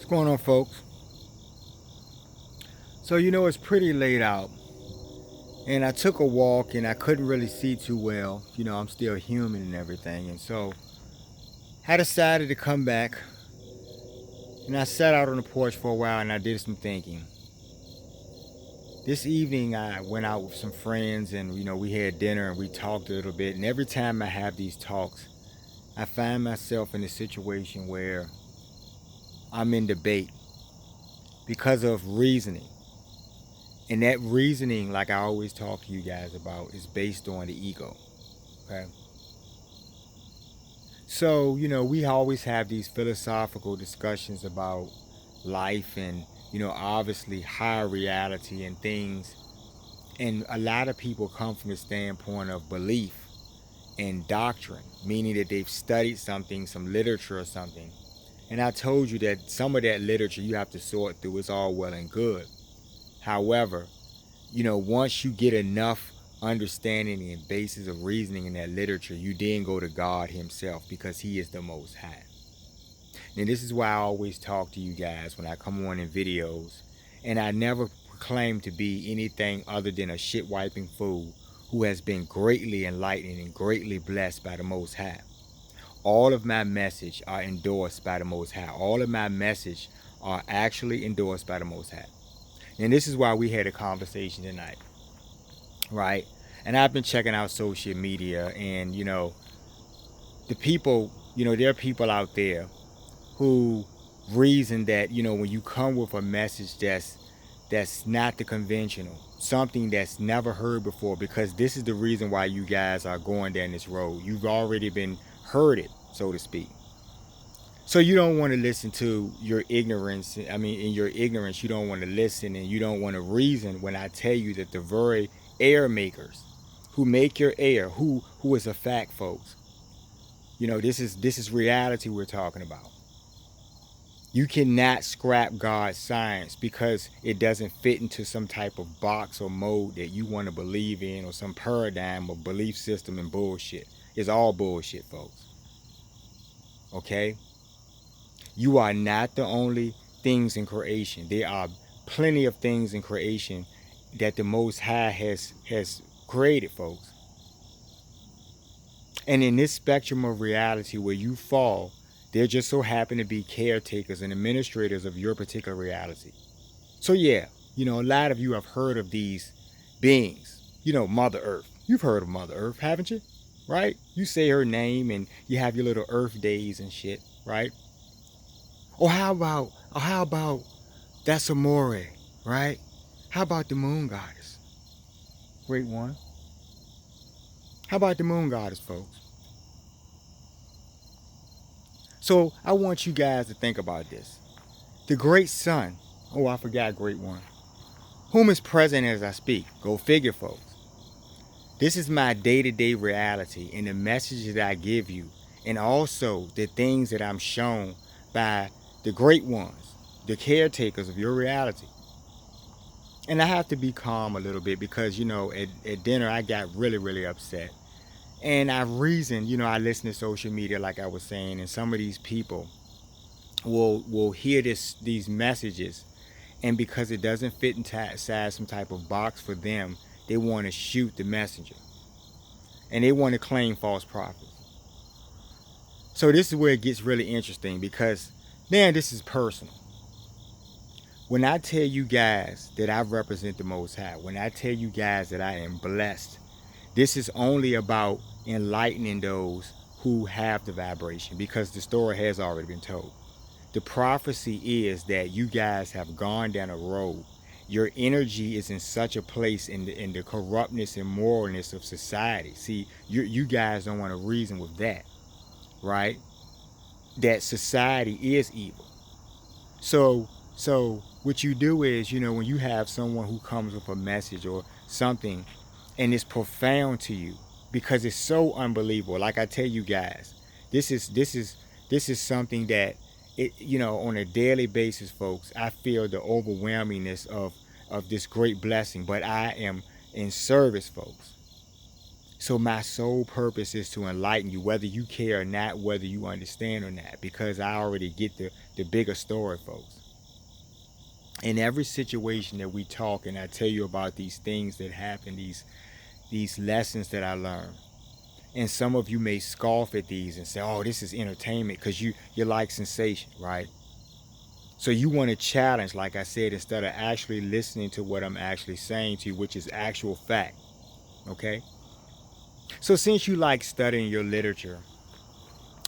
Going on, folks? So, it's pretty late out, and I took a walk and I couldn't really see too well. I'm still human and everything. And so I decided to come back and I sat out on the porch for a while and I did some thinking. This evening, I went out with some friends and, we had dinner and we talked a little bit. And every time I have these talks, I find myself in a situation where I'm in debate because of reasoning. And that reasoning, like I always talk to you guys about, is based on the ego. Okay. So, we always have these philosophical discussions about life and, obviously higher reality and things. And a lot of people come from the standpoint of belief and doctrine, meaning that they've studied something, some literature or something. And I told you that some of that literature you have to sort through. It's all well and good. However, once you get enough understanding and basis of reasoning in that literature, you then go to God himself because he is the most high. And this is why I always talk to you guys when I come on in videos, and I never claim to be anything other than a shit wiping fool who has been greatly enlightened and greatly blessed by the most high. All of my message are endorsed by the most high. All of my message are actually endorsed by the most high. And this is why we had a conversation tonight, right? And I've been checking out social media, and the people, there are people out there who reason that when you come with a message that's not the conventional, something that's never heard before, because this is the reason why you guys are going down this road. You've already been heard it, so to speak. So you don't want to listen to your ignorance. I mean, in your ignorance, you don't want to listen and you don't want to reason when I tell you that the very air makers who make your air, who is a fact, folks. This is reality we're talking about. You cannot scrap God's science because it doesn't fit into some type of box or mode that you want to believe in, or some paradigm or belief system and bullshit. It's all bullshit, folks. Okay? You are not the only things in creation. There are plenty of things in creation that the Most High has created, folks. And in this spectrum of reality where you fall, there just so happen to be caretakers and administrators of your particular reality. So yeah, a lot of you have heard of these beings. Mother Earth. You've heard of Mother Earth, haven't you? Right? You say her name and you have your little Earth days and shit, right? Or how about that's Amore, right? How about the moon goddess? Great one. How about the moon goddess, folks? So I want you guys to think about this. The great sun, oh, I forgot great one, whom is present as I speak. Go figure, folks. This is my day-to-day reality and the messages that I give you, and also the things that I'm shown by the great ones, the caretakers of your reality. And I have to be calm a little bit because, at dinner I got really, really upset. And I reasoned, I listen to social media like I was saying, and some of these people will hear these messages, and because it doesn't fit inside some type of box for them, they want to shoot the messenger. And they want to claim false prophets. So this is where it gets really interesting because, man, this is personal. When I tell you guys that I represent the Most High, when I tell you guys that I am blessed, this is only about enlightening those who have the vibration, because the story has already been told. The prophecy is that you guys have gone down a road. Your energy is in such a place in the corruptness and moralness of society. See, you guys don't want to reason with that, right? That society is evil. So what you do is, when you have someone who comes with a message or something and it's profound to you because it's so unbelievable. Like I tell you guys, this is something that on a daily basis, folks, I feel the overwhelmingness of this great blessing, but I am in service, folks. So my sole purpose is to enlighten you, whether you care or not, whether you understand or not, because I already get the bigger story, folks. In every situation that we talk and I tell you about these things that happen, these lessons that I learned. And some of you may scoff at these and say, oh, this is entertainment because you like sensation, right? So you want to challenge, like I said, instead of actually listening to what I'm actually saying to you, which is actual fact, okay? So since you like studying your literature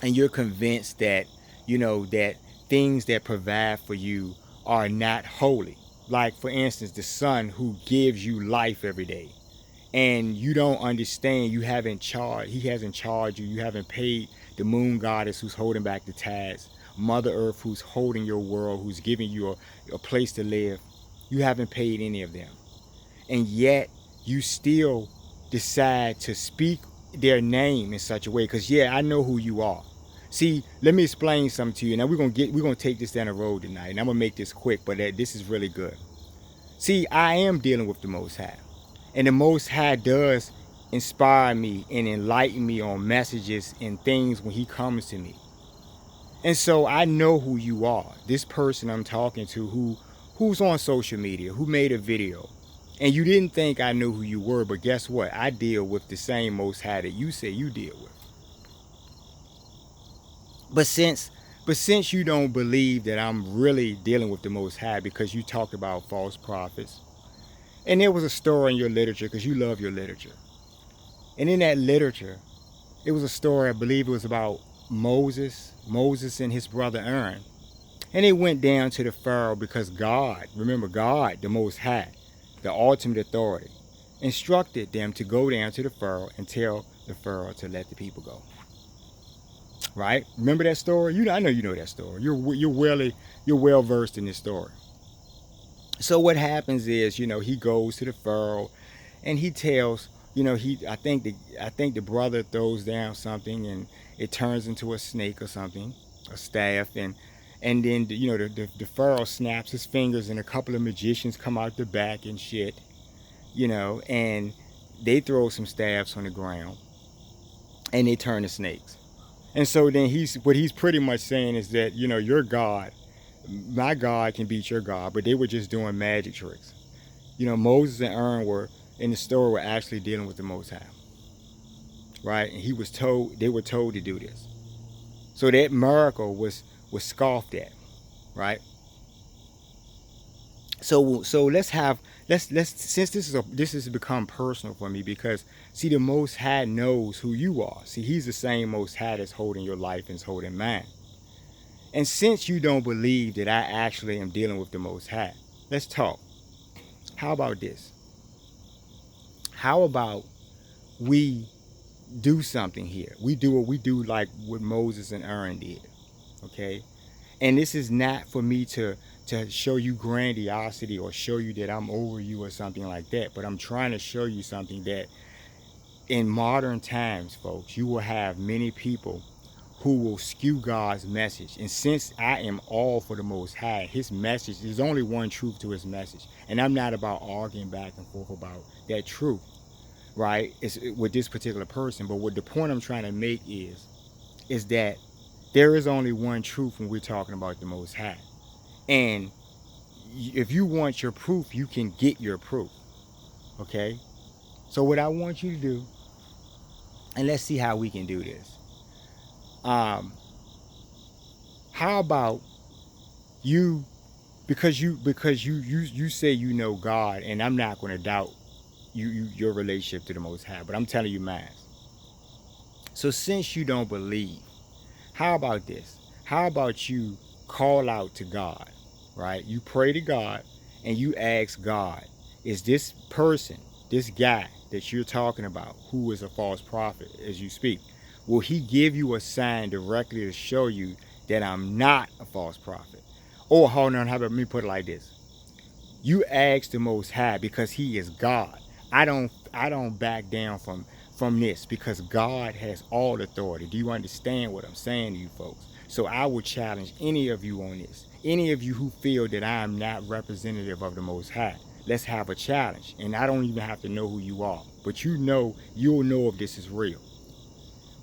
and you're convinced that, that things that provide for you are not holy, like for instance, the sun who gives you life every day, and you don't understand, he hasn't charged you, you haven't paid the moon goddess who's holding back the tides, Mother Earth who's holding your world, who's giving you a place to live. You haven't paid any of them. And yet you still decide to speak their name in such a way, because yeah, I know who you are. See, let me explain something to you. Now we're gonna take this down the road tonight, and I'm gonna make this quick, but this is really good. See, I am dealing with the Most High. And the Most High does inspire me and enlighten me on messages and things when he comes to me. And so I know who you are. This person I'm talking to who's on social media, who made a video. And you didn't think I knew who you were, but guess what? I deal with the same Most High that you say you deal with. But since you don't believe that I'm really dealing with the Most High because you talked about false prophets, and there was a story in your literature, because you love your literature. And in that literature, it was a story, I believe it was about Moses and his brother Aaron. And they went down to the Pharaoh because God, remember God, the Most High, the ultimate authority, instructed them to go down to the Pharaoh and tell the Pharaoh to let the people go. Right? Remember that story? I know you know that story. You're well versed in this story. So what happens is, he goes to the Pharaoh and he tells, I think the brother throws down something and it turns into a snake or something, a staff, and then the Pharaoh snaps his fingers and a couple of magicians come out the back and shit, and they throw some staffs on the ground and they turn to snakes. And so then what he's pretty much saying is that, your God, my God can beat your God, but they were just doing magic tricks. Moses and Aaron were in the story were actually dealing with the Most High, right? And they were told to do this. So that miracle was scoffed at, right? So let's since this has become personal for me, because see, the Most High knows who you are. See, he's the same Most High that's holding your life and is holding mine. And since you don't believe that I actually am dealing with the Most High, let's talk. How about this? How about we do something here? We do what we do, like what Moses and Aaron did, okay? And this is not for me to show you grandiosity or show you that I'm over you or something like that, but I'm trying to show you something that in modern times, folks, you will have many people who will skew God's message. And since I am all for the Most High, his message, there's only one truth to his message. And I'm not about arguing back and forth about that truth, right? It's with this particular person. But what the point I'm trying to make is that there is only one truth when we're talking about the Most High. And if you want your proof, you can get your proof, okay? So what I want you to do, and let's see how we can do this. How about you, because you say you know God, and I'm not going to doubt your relationship to the Most High, but I'm telling you mine. So since you don't believe, how about this? How about you call out to God, right? You pray to God and you ask God, is this person, this guy that you're talking about, who is a false prophet as you speak, will he give you a sign directly to show you that I'm not a false prophet? Or hold on, how about me put it like this? You ask the Most High because he is God. I don't back down from this, because God has all authority. Do you understand what I'm saying to you folks? So I will challenge any of you on this. Any of you who feel that I am not representative of the Most High. let's have a challenge. And I don't even have to know who you are, but you'll know if this is real.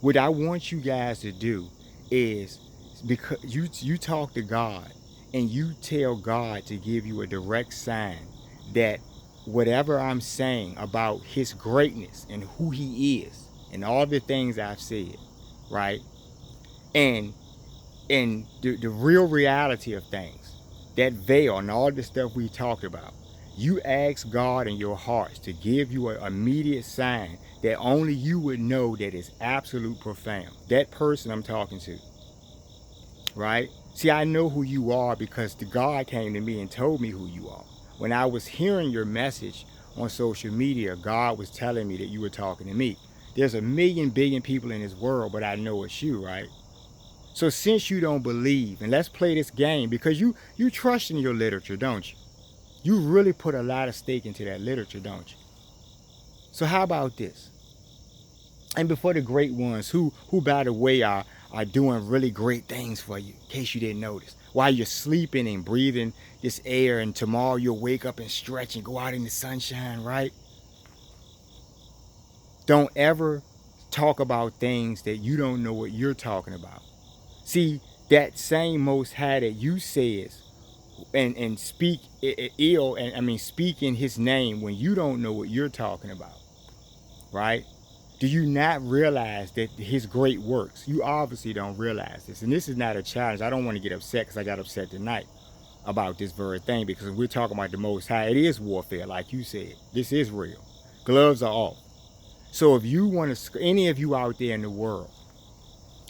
What I want you guys to do is, because you talk to God and you tell God to give you a direct sign that whatever I'm saying about his greatness and who he is and all the things I've said, right? And the real reality of things, that veil and all the stuff we talked about, you ask God in your hearts to give you an immediate sign that only you would know, that is absolute profound. That person I'm talking to, right? See, I know who you are because the God came to me and told me who you are. When I was hearing your message on social media, God was telling me that you were talking to me. There's a million billion people in this world, but I know it's you, right? So since you don't believe, and let's play this game, because you trust in your literature, don't you? You really put a lot of stake into that literature, don't you? So how about this? And before the great ones, who by the way are doing really great things for you, in case you didn't notice, while you're sleeping and breathing this air, and tomorrow you'll wake up and stretch and go out in the sunshine, right? Don't ever talk about things that you don't know what you're talking about. See, that same Most High that you says and speak ill, and I mean speak in his name when you don't know what you're talking about, right? Do you not realize that his great works? You obviously don't realize this. And this is not a challenge. I don't want to get upset, because I got upset tonight about this very thing, because we're talking about the Most High. It is warfare, like you said. This is real. Gloves are off. So if you want to, any of you out there in the world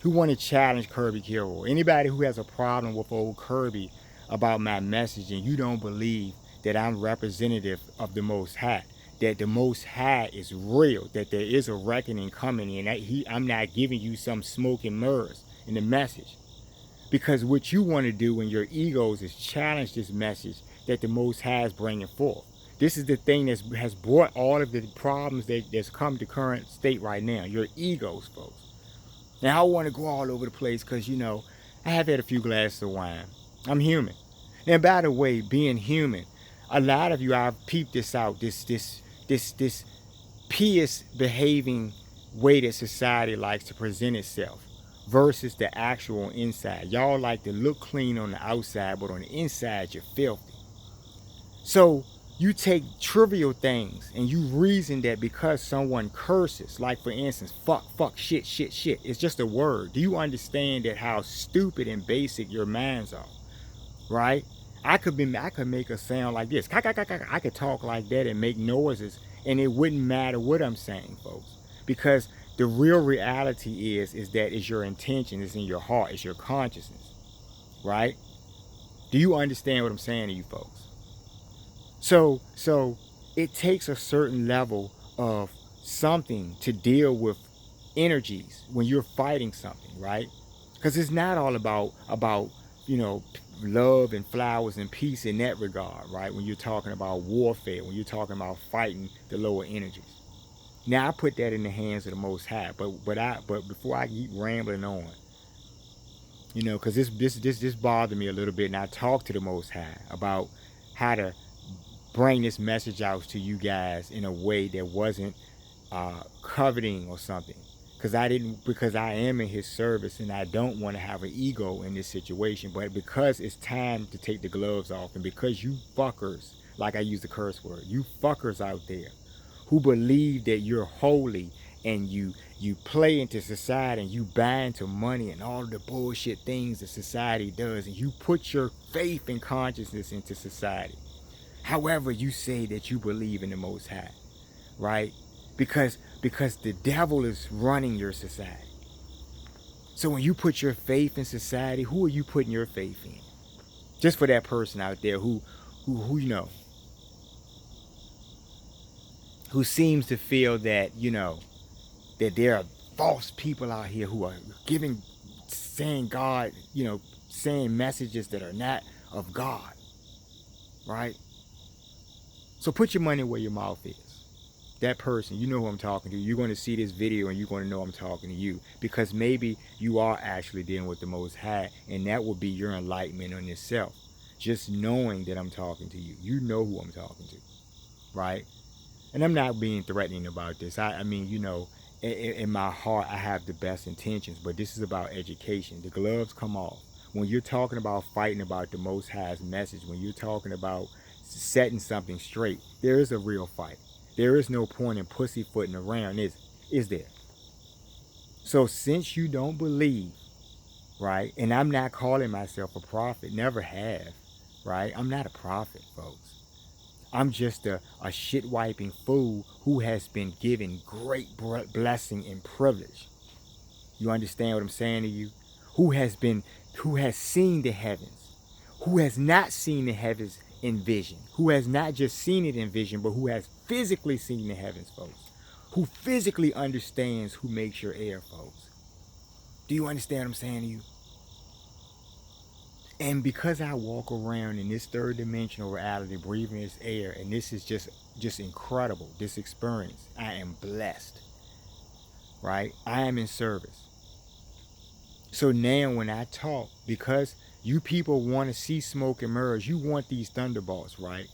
who want to challenge Kirby Hero, anybody who has a problem with old Kirby about my message, and you don't believe that I'm representative of the Most High, that the Most High is real, that there is a reckoning coming, and that I'm not giving you some smoke and mirrors in the message. Because what you want to do in your egos is challenge this message that the Most High is bringing forth. This is the thing that has brought all of the problems that's come to current state right now. Your egos, folks. Now, I want to go all over the place because, I have had a few glasses of wine. I'm human. And by the way, being human, a lot of you, I've peeped this out, this pious behaving way that society likes to present itself versus the actual inside. Y'all like to look clean on the outside, but on the inside, you're filthy. So you take trivial things and you reason that because someone curses, like for instance, fuck, shit, it's just a word. Do you understand that how stupid and basic your minds are, right? I could make a sound like this. I could talk like that and make noises, and it wouldn't matter what I'm saying, folks, because the real reality is that it's your intention, it's in your heart, it's your consciousness, right? Do you understand what I'm saying to you folks? So it takes a certain level of something to deal with energies when you're fighting something, right? Because it's not all about love and flowers and peace in that regard, right? When you're talking about warfare, when you're talking about fighting the lower energies. Now I put that in the hands of the Most High, but before I keep rambling on, because this bothered me a little bit, and I talked to the Most High about how to bring this message out to you guys in a way that wasn't coveting or something, because I am in his service, and I don't want to have an ego in this situation. But because it's time to take the gloves off, and because you fuckers, like I use the curse word, you fuckers out there who believe that you're holy, and you play into society, and you buy into money and all the bullshit things that society does, and you put your faith and consciousness into society. However, you say that you believe in the Most High, right? Because the devil is running your society. So when you put your faith in society, who are you putting your faith in? Just for that person out there who seems to feel that, that there are false people out here who are saying God, saying messages that are not of God, right? So put your money where your mouth is. That person, you know who I'm talking to. You're going to see this video and you're going to know I'm talking to you, because maybe you are actually dealing with the Most High, and that will be your enlightenment on yourself. Just knowing that I'm talking to you. You know who I'm talking to. right? And I'm not being threatening about this. I mean, you know, in my heart, I have the best intentions, but this is about education. The gloves come off. When you're talking about fighting about the Most High's message, when you're talking about setting something straight, there is a real fight. There is no point in pussyfooting around, is there? So since you don't believe, right, and I'm not calling myself a prophet, never have, right? I'm not a prophet, folks. I'm just a shit wiping fool who has been given great blessing and privilege. You understand what I'm saying to you? Who has seen the heavens, who has not seen the heavens in vision, who has not just seen it in vision, but who has physically seen the heavens, folks, who physically understands who makes your air, folks. Do you understand what I'm saying to you? And because I walk around in this third dimensional reality, breathing this air, and this is just incredible, this experience, I am blessed, right? I am in service. So now when I talk, because you people want to see smoke and mirrors, you want these thunderbolts, right?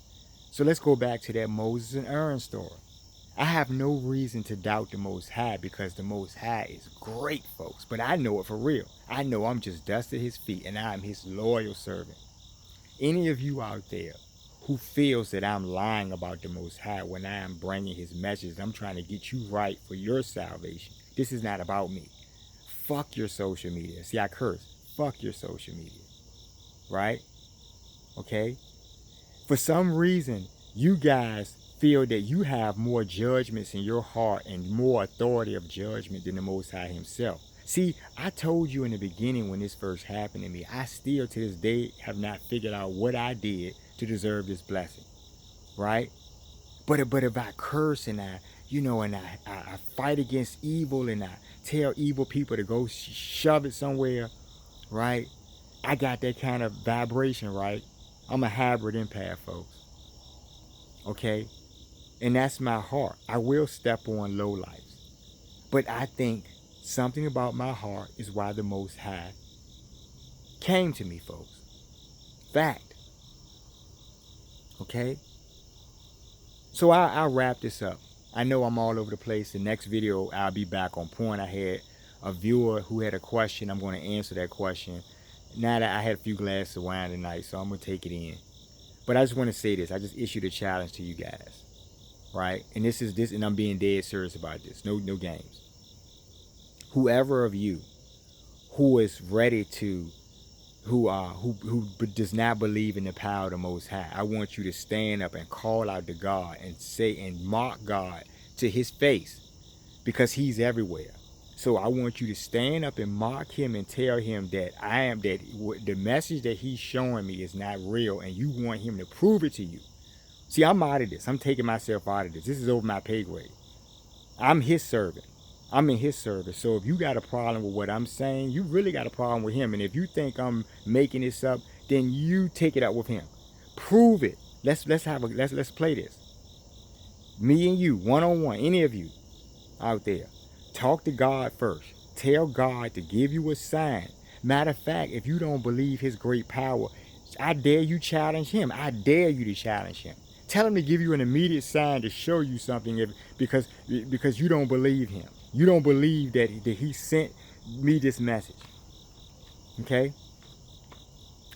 So let's go back to that Moses and Aaron story. I have no reason to doubt the Most High because the Most High is great, folks. But I know it for real. I know I'm just dust at his feet and I'm his loyal servant. Any of you out there who feels that I'm lying about the Most High when I am bringing his message, I'm trying to get you right for your salvation. This is not about me. Fuck your social media. See, I curse. Fuck your social media. Right? Okay? For some reason, you guys feel that you have more judgments in your heart and more authority of judgment than the Most High himself. See, I told you in the beginning when this first happened to me, I still to this day have not figured out what I did to deserve this blessing, right? But if I curse and I fight against evil and I tell evil people to go shove it somewhere, right? I got that kind of vibration, right? I'm a hybrid empath, folks. Okay? And that's my heart. I will step on low lives. But I think something about my heart is why the Most High came to me, folks. Fact. Okay? So I'll wrap this up. I know I'm all over the place. The next video, I'll be back on point. I had a viewer who had a question. I'm going to answer that question. Now that I had a few glasses of wine tonight, so I'm going to take it in. But I just want to say this. I just issued a challenge to you guys. Right? And and I'm being dead serious about this. No games. Whoever of you who is ready to, who does not believe in the power of the Most High, I want you to stand up and call out to God and say and mock God to his face because he's everywhere. So I want you to stand up and mock him and tell him that the message that he's showing me is not real and you want him to prove it to you. See, I'm out of this. I'm taking myself out of this. This is over my pay grade. I'm his servant. I'm in his service. So if you got a problem with what I'm saying, you really got a problem with him. And if you think I'm making this up, then you take it up with him. Prove it. Let's play this. Me and you, one-on-one, any of you out there. Talk to God first. Tell God to give you a sign. Matter of fact, if you don't believe his great power, I dare you challenge him. I dare you to challenge him. Tell him to give you an immediate sign to show you something because you don't believe him. You don't believe that he sent me this message. Okay?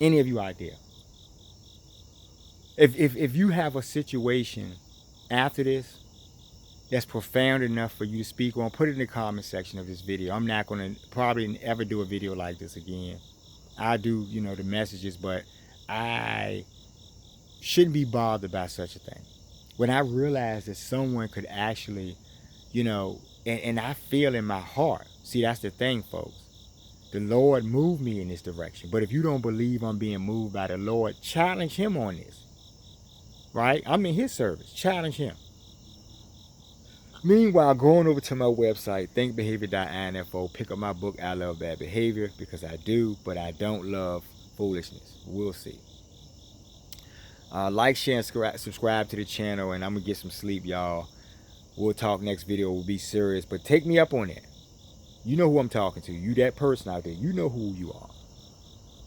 Any of you out there. If you have a situation after this that's profound enough for you to speak on, put it in the comment section of this video. I'm not going to probably ever do a video like this again. I do, the messages, but I shouldn't be bothered by such a thing. When I realized that someone could actually, and I feel in my heart. See, that's the thing, folks. The Lord moved me in this direction. But if you don't believe I'm being moved by the Lord, challenge him on this. Right? I'm in his service. Challenge him. Meanwhile, going over to my website, thinkbehavior.info, pick up my book, I Love Bad Behavior, because I do, but I don't love foolishness. We'll see. Like, share, and subscribe to the channel, and I'm going to get some sleep, y'all. We'll talk next video. We'll be serious, but take me up on that. You know who I'm talking to. You that person out there. You know who you are.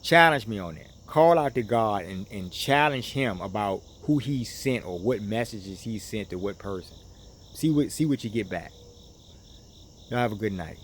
Challenge me on that. Call out to God and challenge him about who he sent or what messages he sent to what person. See what you get back. Y'all have a good night.